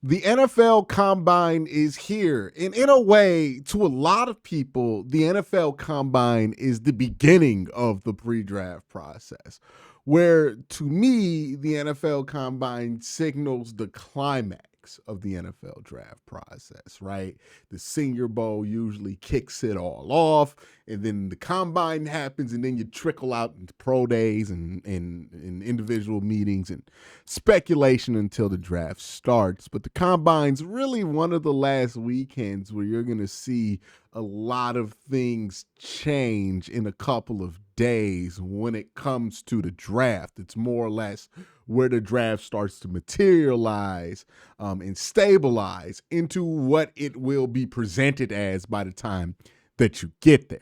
The NFL Combine is here. And in a way, to a lot of people, the NFL Combine is the beginning of the pre draft process. Where to me, the NFL Combine signals the climax of the NFL draft process, right? The Senior Bowl usually kicks it all off, and then the combine happens, and then you trickle out into pro days and individual meetings and speculation until the draft starts. But the combine's really one of the last weekends where you're going to see a lot of things change in a couple of days when it comes to the draft. It's more or less where the draft starts to materialize and stabilize into what it will be presented as by the time that you get there.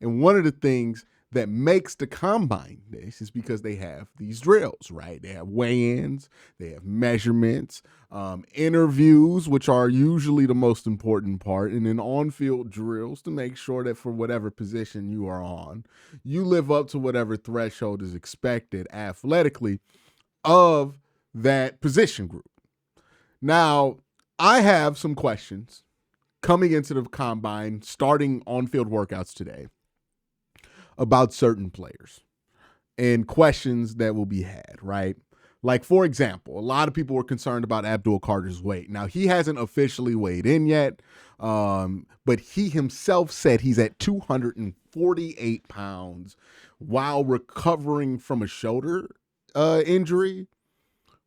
And one of the things that makes the combine this is because they have these drills, right? They have weigh-ins, they have measurements, interviews, which are usually the most important part, and then on-field drills to make sure that for whatever position you are on, you live up to whatever threshold is expected athletically of that position group. Now, I have some questions coming into the combine, starting on-field workouts today, about certain players and questions that will be had, right? Like, for example, a lot of people were concerned about Abdul Carter's weight. Now, he hasn't officially weighed in yet, but he himself said he's at 248 pounds while recovering from a shoulder injury,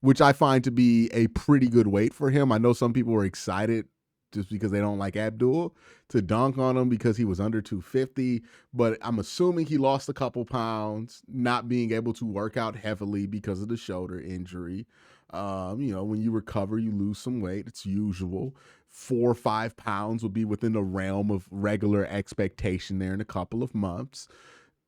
which I find to be a pretty good weight for him. I know some people were excited just because they don't like Abdul to dunk on him because he was under 250. But I'm assuming he lost a couple pounds, not being able to work out heavily because of the shoulder injury. When you recover, you lose some weight. It's usual. 4 or 5 pounds will be within the realm of regular expectation there in a couple of months.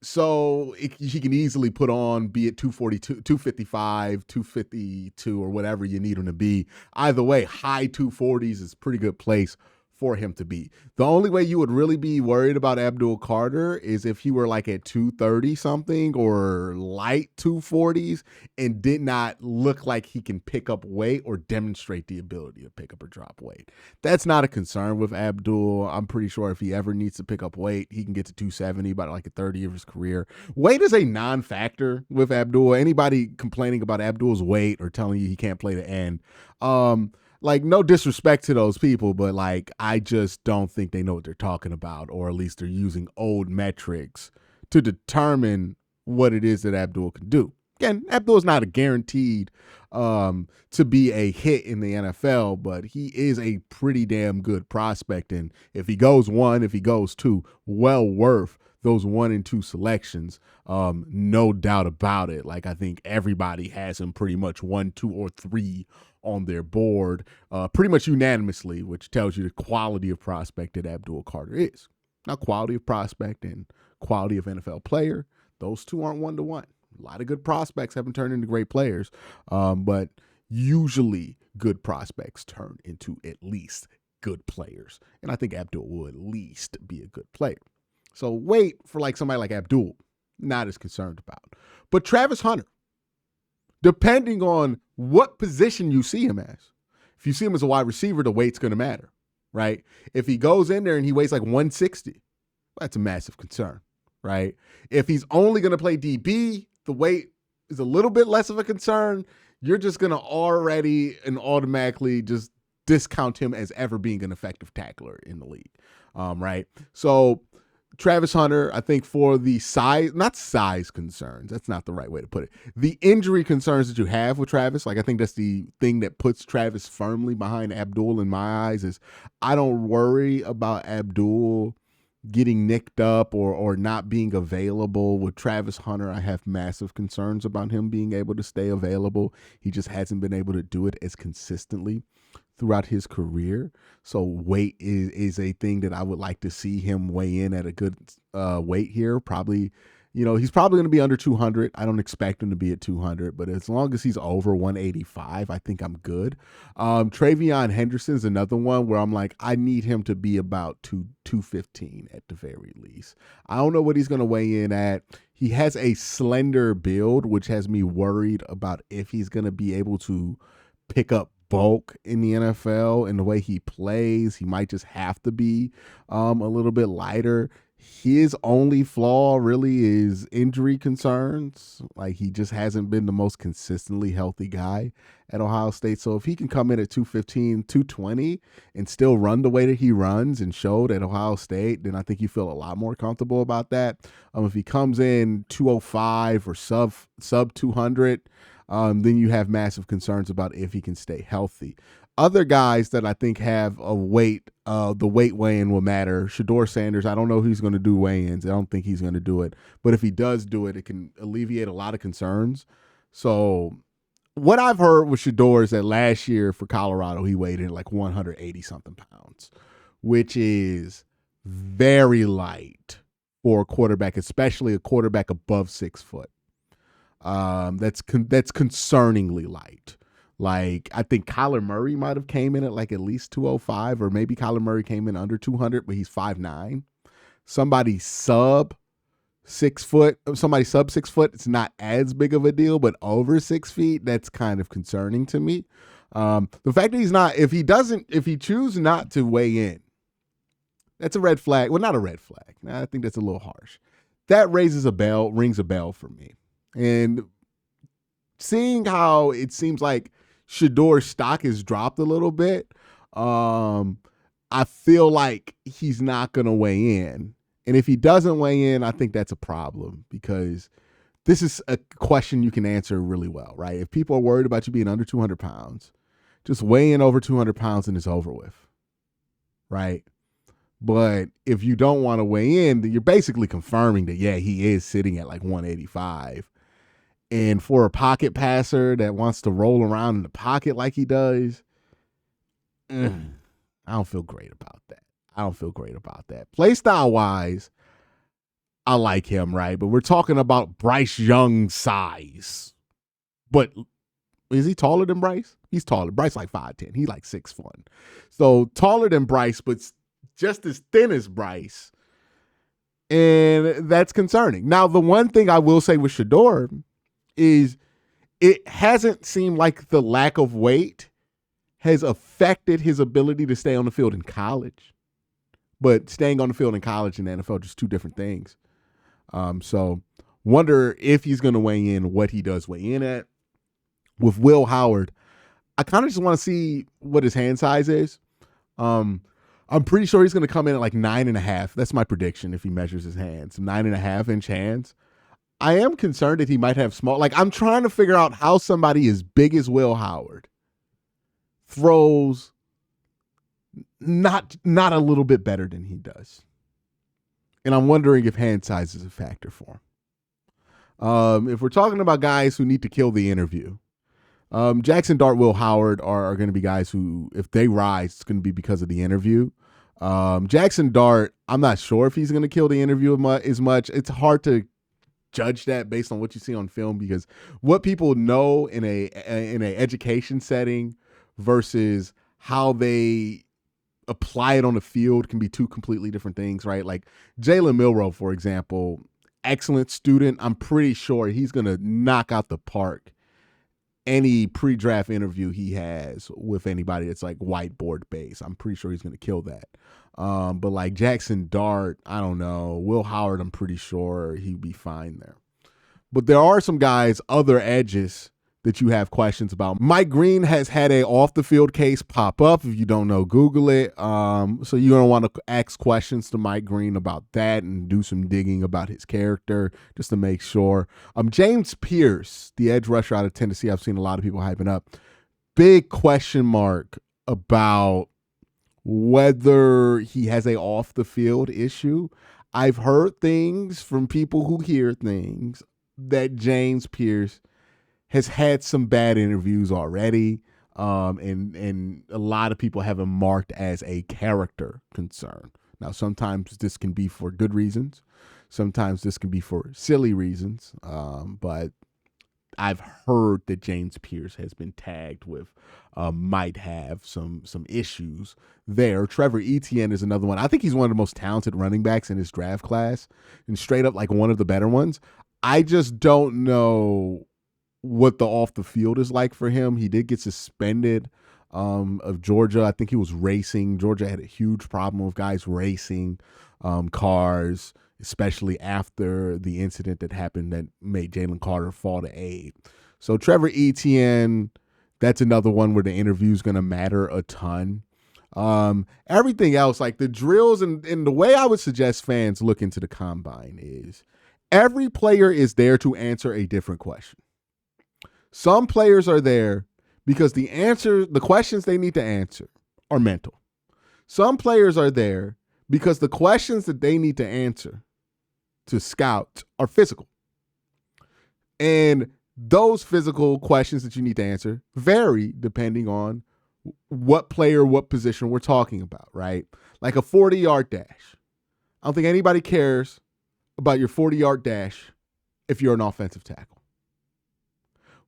So he can easily put on, be it 242, 255, 252, or whatever you need him to be. Either way, high 240s is a pretty good place for him to be. The only way you would really be worried about Abdul Carter is if he were like at 230 something or light 240s and did not look like he can pick up weight or demonstrate the ability to pick up or drop weight. That's not a concern with Abdul. I'm pretty sure if he ever needs to pick up weight, he can get to 270 by like a 30 of his career. Weight is a non-factor with Abdul. Anybody complaining about Abdul's weight or telling you he can't play the end, like, no disrespect to those people, but like, I just don't think they know what they're talking about, or at least they're using old metrics to determine what it is that Abdul can do. Again, Abdul is not a guaranteed to be a hit in the NFL, but he is a pretty damn good prospect. And if he goes 1, if he goes 2, well worth those 1 and 2 selections. No doubt about it. Like, I think everybody has him pretty much 1, 2, or 3 on their board, pretty much unanimously, which tells you the quality of prospect that Abdul Carter is. Now, quality of prospect and quality of NFL player, those two aren't 1-to-1. A lot of good prospects haven't turned into great players, but usually good prospects turn into at least good players. And I think Abdul will at least be a good player. So wait for like somebody like Abdul, not as concerned about. But Travis Hunter, depending on what position you see him as. If you see him as a wide receiver, the weight's going to matter, right? If he goes in there and he weighs like 160, that's a massive concern, right? If he's only going to play DB, the weight is a little bit less of a concern. You're just going to already and automatically just discount him as ever being an effective tackler in the league, right? So Travis Hunter, I think for the size, not size concerns, that's not the right way to put it. The injury concerns that you have with Travis, like I think that's the thing that puts Travis firmly behind Abdul in my eyes is I don't worry about Abdul getting nicked up or not being available. With Travis Hunter, I have massive concerns about him being able to stay available. He just hasn't been able to do it as consistently throughout his career. So weight is a thing that I would like to see him weigh in at a good weight here. Probably, he's probably going to be under 200. I don't expect him to be at 200, but as long as he's over 185, I think I'm good. Travion Henderson's another one where I'm like, I need him to be about 215 at the very least. I don't know what he's going to weigh in at. He has a slender build, which has me worried about if he's going to be able to pick up bulk in the NFL and the way he plays. He might just have to be a little bit lighter. His only flaw really is injury concerns. Like, he just hasn't been the most consistently healthy guy at Ohio State. So if he can come in at 215, 220 and still run the way that he runs and showed at Ohio State, then I think you feel a lot more comfortable about that. If he comes in 205 or sub 200, then you have massive concerns about if he can stay healthy. Other guys that I think have a weight, the weight weigh-in will matter. Shedeur Sanders, I don't know who's going to do weigh-ins. I don't think he's going to do it. But if he does do it, it can alleviate a lot of concerns. So what I've heard with Shedeur is that last year for Colorado, he weighed in like 180-something pounds, which is very light for a quarterback, especially a quarterback above 6 foot. That's concerningly light. Like, I think Kyler Murray might have came in at like at least 205, or maybe Kyler Murray came in under 200, but he's 5'9". Somebody sub 6 foot, it's not as big of a deal, but over 6 feet, that's kind of concerning to me. The fact that he's not, if he chooses not to weigh in, that's a red flag. Well, not a red flag. I think that's a little harsh. That rings a bell for me. And seeing how it seems like Shedeur's stock has dropped a little bit, I feel like he's not going to weigh in. And if he doesn't weigh in, I think that's a problem, because this is a question you can answer really well, right? If people are worried about you being under 200 pounds, just weigh in over 200 pounds and it's over with, right? But if you don't want to weigh in, then you're basically confirming that, yeah, he is sitting at like 185. And for a pocket passer that wants to roll around in the pocket like he does, I don't feel great about that. Play style wise, I like him, right? But we're talking about Bryce Young's size. But is he taller than Bryce? He's taller. Bryce like 5'10". He's like 6'1". So taller than Bryce, but just as thin as Bryce. And that's concerning. Now, the one thing I will say with Shedeur is it hasn't seemed like the lack of weight has affected his ability to stay on the field in college. But staying on the field in college and the NFL are just two different things. So wonder if he's going to weigh in, what he does weigh in at. With Will Howard, I kind of just want to see what his hand size is. I'm pretty sure he's going to come in at like 9.5. That's my prediction if he measures his hands. 9.5-inch hands. I am concerned that he might have small. Like, I'm trying to figure out how somebody as big as Will Howard throws not a little bit better than he does. And I'm wondering if hand size is a factor for him. If we're talking about guys who need to kill the interview, Jackson Dart, Will Howard are going to be guys who, if they rise, it's going to be because of the interview. Jackson Dart, I'm not sure if he's going to kill the interview as much. It's hard to judge that based on what you see on film, because what people know in a education setting versus how they apply it on the field can be two completely different things, right? Like Jalen Milroe, for example, excellent student. I'm pretty sure he's going to knock out the park any pre-draft interview he has with anybody that's like whiteboard based. I'm pretty sure he's going to kill that. But like Jackson Dart, I don't know. Will Howard, I'm pretty sure he'd be fine there. But there are some guys, other edges, that you have questions about. Mike Green has had a off-the-field case pop up. If you don't know, Google it. So you're going to want to ask questions to Mike Green about that and do some digging about his character just to make sure. James Pierce, the edge rusher out of Tennessee, I've seen a lot of people hyping up. Big question mark about whether he has a off-the-field issue. I've heard things from people who hear things that James Pierce has had some bad interviews already, and a lot of people have him marked as a character concern. Now, sometimes this can be for good reasons. Sometimes this can be for silly reasons, but I've heard that James Pierce has been tagged with might have some issues there. Trevor Etienne is another one. I think he's one of the most talented running backs in his draft class, and straight up like one of the better ones. I just don't know what the off the field is like for him. He did get suspended of Georgia. I think he was racing. Georgia had a huge problem with guys racing cars, especially after the incident that happened that made Jalen Carter fall to aid. So Trevor Etienne, that's another one where the interview is going to matter a ton. Everything else, like the drills and the way I would suggest fans look into the combine is every player is there to answer a different question. Some players are there because the questions they need to answer are mental. Some players are there because the questions that they need to answer to scout are physical. And those physical questions that you need to answer vary depending on what player, what position we're talking about, right? Like a 40-yard dash. I don't think anybody cares about your 40-yard dash if you're an offensive tackle.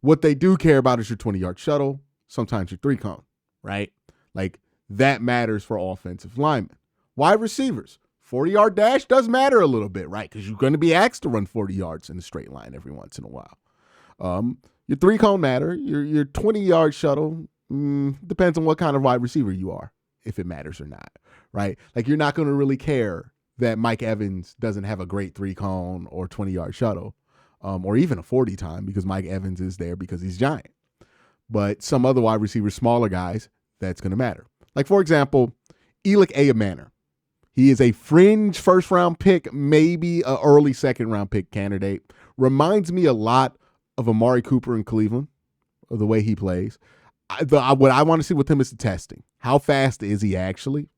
What they do care about is your 20-yard shuttle, sometimes your three-cone, right? Like that matters for offensive linemen. Wide receivers, 40-yard dash does matter a little bit, right? Because you're going to be asked to run 40 yards in a straight line every once in a while. Your three-cone matter. Your 20-yard shuttle depends on what kind of wide receiver you are, if it matters or not, right? Like you're not going to really care that Mike Evans doesn't have a great three-cone or 20-yard shuttle, or even a 40 time because Mike Evans is there because he's giant. But some other wide receivers, smaller guys, that's going to matter. Like, for example, Elick Ayamaner. He is a fringe first-round pick, maybe an early second-round pick candidate. Reminds me a lot of Amari Cooper in Cleveland, of the way he plays. What I want to see with him is the testing. How fast is he actually?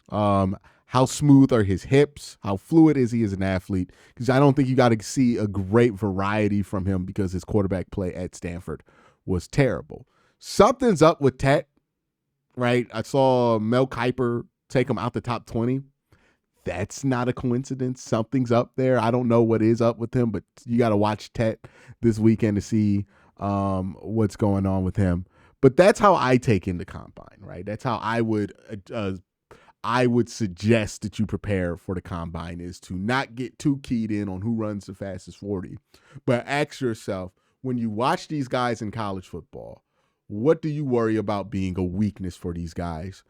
How smooth are his hips? How fluid is he as an athlete? Because I don't think you got to see a great variety from him because his quarterback play at Stanford was terrible. Something's up with Tet, right? I saw Mel Kiper take him out the top 20. That's not a coincidence. Something's up there. I don't know what is up with him, but you got to watch Tet this weekend to see what's going on with him. But that's how I take in the combine, right? That's how I would suggest that you prepare for the combine, is to not get too keyed in on who runs the fastest 40, but ask yourself, when you watch these guys in college football, what do you worry about being a weakness for these guys?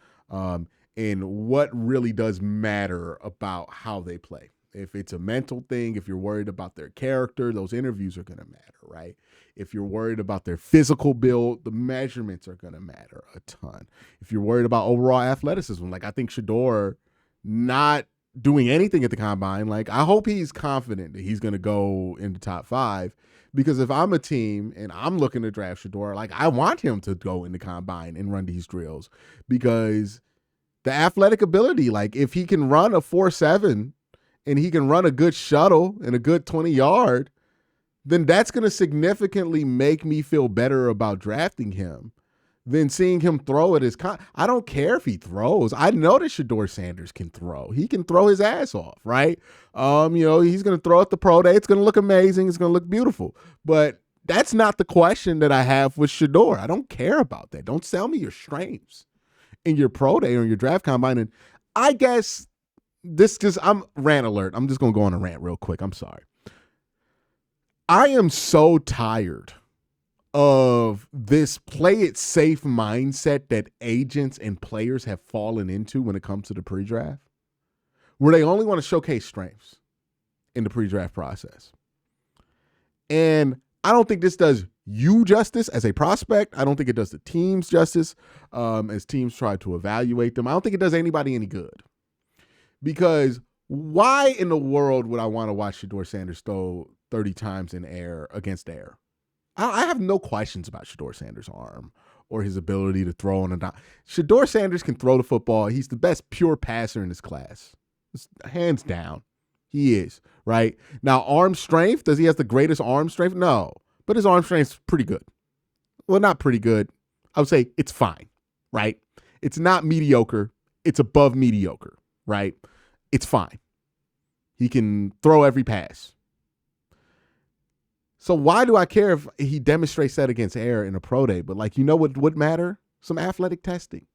And what really does matter about how they play? If it's a mental thing, if you're worried about their character, those interviews are going to matter, right? If you're worried about their physical build, the measurements are going to matter a ton. If you're worried about overall athleticism, like I think Shedeur not doing anything at the combine, like I hope he's confident that he's going to go in the top 5, because if I'm a team and I'm looking to draft Shedeur, like I want him to go in the combine and run these drills, because the athletic ability, like if he can run a 4.7 and he can run a good shuttle and a good 20-yard, then that's going to significantly make me feel better about drafting him than seeing him throw at his I don't care if he throws. I know that Shedeur Sanders can throw. He can throw his ass off, right? He's going to throw at the pro day. It's going to look amazing. It's going to look beautiful. But that's not the question that I have with Shedeur. I don't care about that. Don't sell me your strengths in your pro day or your draft combine. And I guess I'm rant alert. I'm just going to go on a rant real quick. I'm sorry. I am so tired of this play it safe mindset that agents and players have fallen into when it comes to the pre-draft, where they only want to showcase strengths in the pre-draft process. And I don't think this does you justice as a prospect. I don't think it does the teams justice as teams try to evaluate them. I don't think it does anybody any good. Because why in the world would I want to watch Shedeur Sanders throw 30 times in air against air? I have no questions about Shedeur Sanders' arm or his ability to throw on a dime. Shedeur Sanders can throw the football. He's the best pure passer in his class. Hands down. He is, right? Now, arm strength, does he have the greatest arm strength? No, but his arm strength is pretty good. Well, not pretty good. I would say it's fine, right? It's not mediocre. It's above mediocre, right? It's fine. He can throw every pass. So why do I care if he demonstrates that against air in a pro day? But like, you know what would matter? Some athletic testing.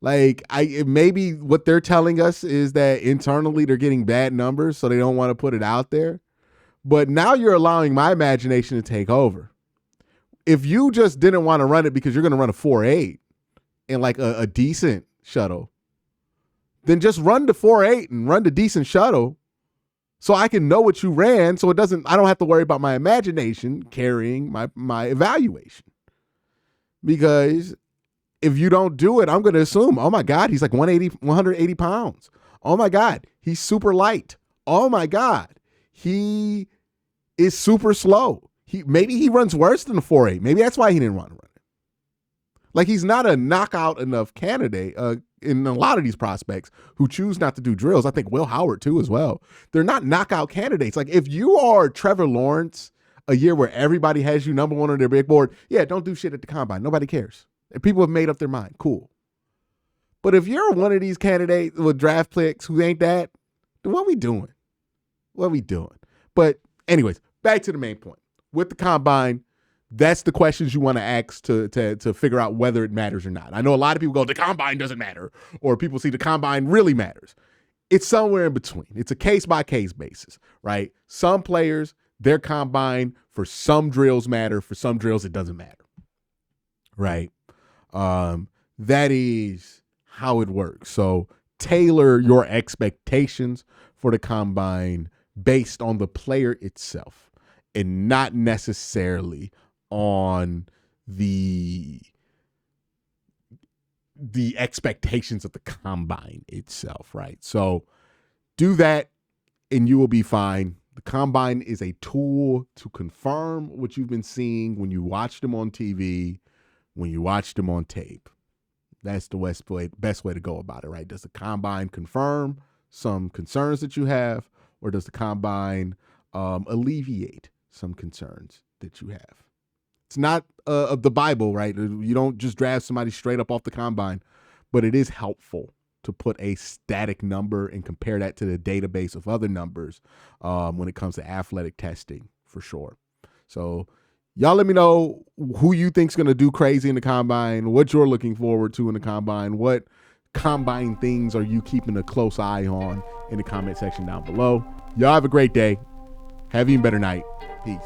Like maybe what they're telling us is that internally they're getting bad numbers, so they don't want to put it out there. But now you're allowing my imagination to take over. If you just didn't want to run it because you're going to run a 4.8, and like a decent shuttle, then just run the 4.8 and run the decent shuttle so I can know what you ran, so I don't have to worry about my imagination carrying my evaluation. Because if you don't do it, I'm going to assume, oh my God, he's like 180 pounds. Oh my God, he's super light. Oh my God, he is super slow. Maybe he runs worse than the 4.8. Maybe that's why he didn't run it. Like, he's not a knockout enough candidate in a lot of these prospects who choose not to do drills. I think Will Howard too as well. They're not knockout candidates. Like, if you are Trevor Lawrence, a year where everybody has you number one on their big board, yeah, don't do shit at the combine. Nobody cares. If people have made up their mind, cool. But if you're one of these candidates with draft picks who ain't that, then what are we doing? What are we doing? But anyways, back to the main point. With the combine, that's the questions you want to ask to figure out whether it matters or not. I know a lot of people go, the combine doesn't matter, or people see the combine really matters. It's somewhere in between. It's a case-by-case basis, right? Some players, their combine, for some drills matter. For some drills, it doesn't matter, right? That is how it works. So tailor your expectations for the combine based on the player itself and not necessarily on the expectations of the combine itself, right? So do that and you will be fine. The combine is a tool to confirm what you've been seeing when you watch them on TV, when you watch them on tape. That's the best way to go about it, right? Does the combine confirm some concerns that you have, or does the combine alleviate some concerns that you have? It's not of the Bible, right? You don't just draft somebody straight up off the combine, but it is helpful to put a static number and compare that to the database of other numbers when it comes to athletic testing, for sure. So y'all let me know who you think's going to do crazy in the combine, what you're looking forward to in the combine, what combine things are you keeping a close eye on in the comment section down below. Y'all have a great day. Have an even better night. Peace.